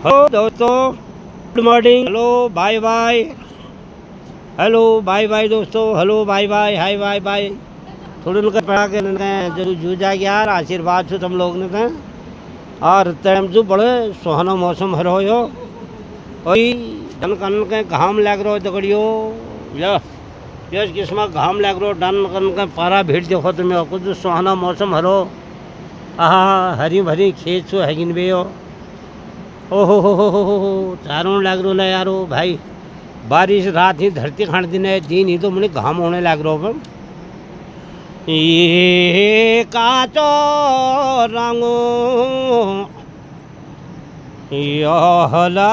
Hello दोस्तों, good morning. Hello bye bye. Hello bye bye दोस्तों। Hello bye bye. Hi bye bye. थोड़ी उनका पढ़ा के जरूर जूझा यार आशीर्वाद छो तुम लोग ने थे। और टाइम जो बड़े सुहाना मौसम हरो यो ओई डन कन के घाम लग रो दगड़ियो यस किस्मा घाम लग रो डन कन के पारा भीड़ देखो तुम्हें कुछ सुहाना मौसम हरो। आहा हरी भरी खेत छो हैगिन बे यो। ओहो हो चारों लग रो ना यारो भाई। बारिश रात ही धरती खान दिन है, दिन ही तो मुझे घाम होने लग रो। ये काचो रंगो यहला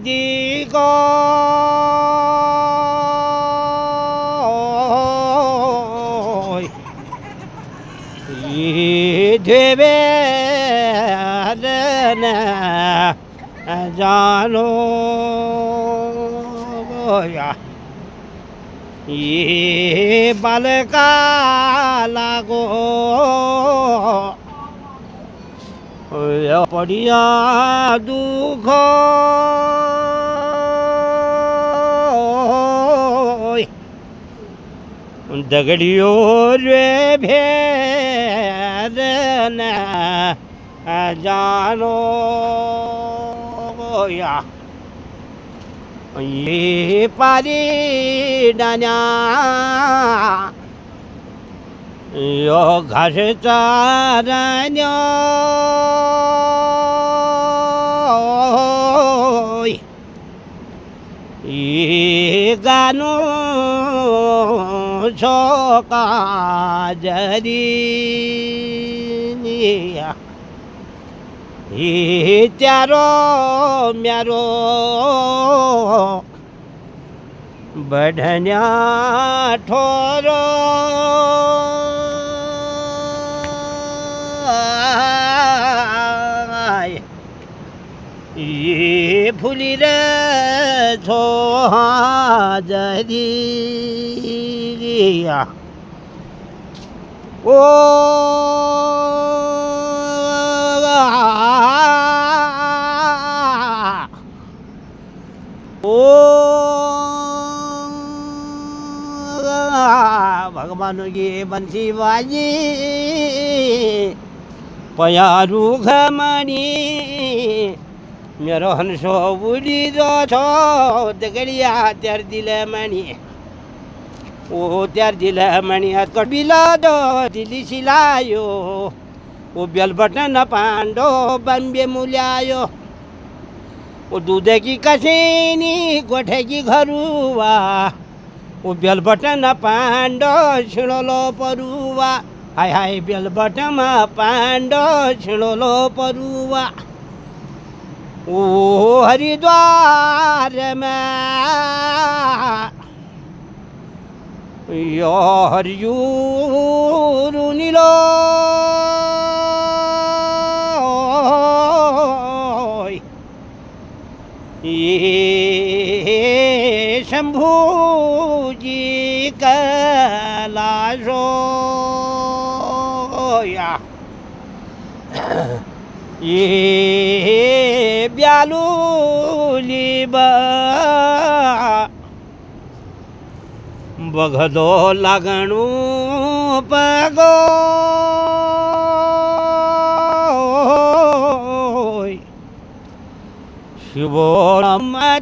जी को ये देवे जानो या ये बालका लागो पड़िया दुख दगड़ियो रे भेर न जानो या ये पारी डान्या यो घास चारण्यो ये गानो छोका जरी ये त्यारो म्यारो बढ़न्या ठोरो ये फुली रे छो जरी ओ भगवान की बंसी बाजी पयारू घमणी मेरो हंसो उड़ी दो छो दगड़िया त्यार दिले मणि ओ त्यार दिले मणि कबिला दो दिली सिलायो ओ बेल बटन पांडो बंबे मुलायो ओ दूध की कसेनी गोठे की घरुआ ओ बेल बटन पांडो छिड़ोलो परुआ हाय हाय बेल बटन पांडो छिड़ोलो परुआ ओ हरिद्वार में यो हरियूर नीलो ये शंभू जी कैलाशो या ये ब्यालूली बगदो लगणू पगो शिवो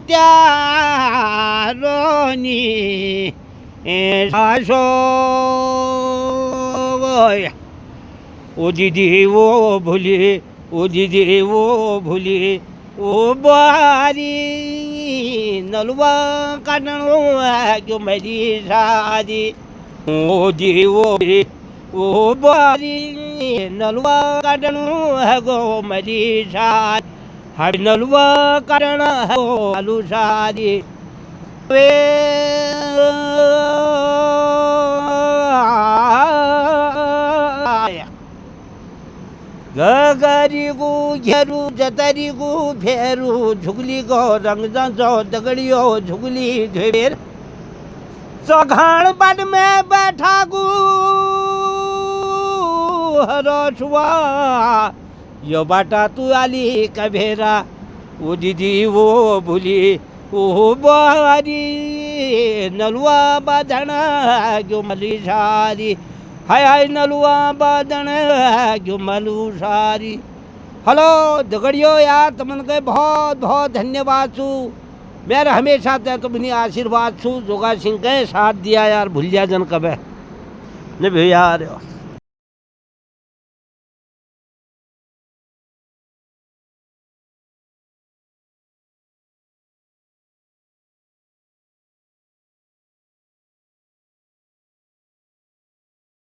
त्यारोनी शाशो ओ दीदी वो भूली ओ दीदी वो भूली ओ बारी नलवा काटणो क्यों मेरी शादी ओ दी ओ बारी नलवा काटणो है गो मेरी शादी हर नलवा काटण है गो आलू शादी वे गगरी गु घेरू जतरी गु फेरू झुगली गो रंग जो दगड़ियो झुगली घेर सघाण बड में बैठा गु हरो छुआ यो बाटा तू आली कभेरा वो दीदी वो भूली वो बारी नलुआ बाधण क्यों मली सारी हाय हाय नलुआ बाधण क्यों मलू सारी। हेलो दगड़ियो यार तुमन के बहुत बहुत धन्यवाद छू। मेरा हमेशा ते तुमनी आशीर्वाद छू। जोगा सिंह के साथ दिया यार भूलिया जन कबे ने भी यार।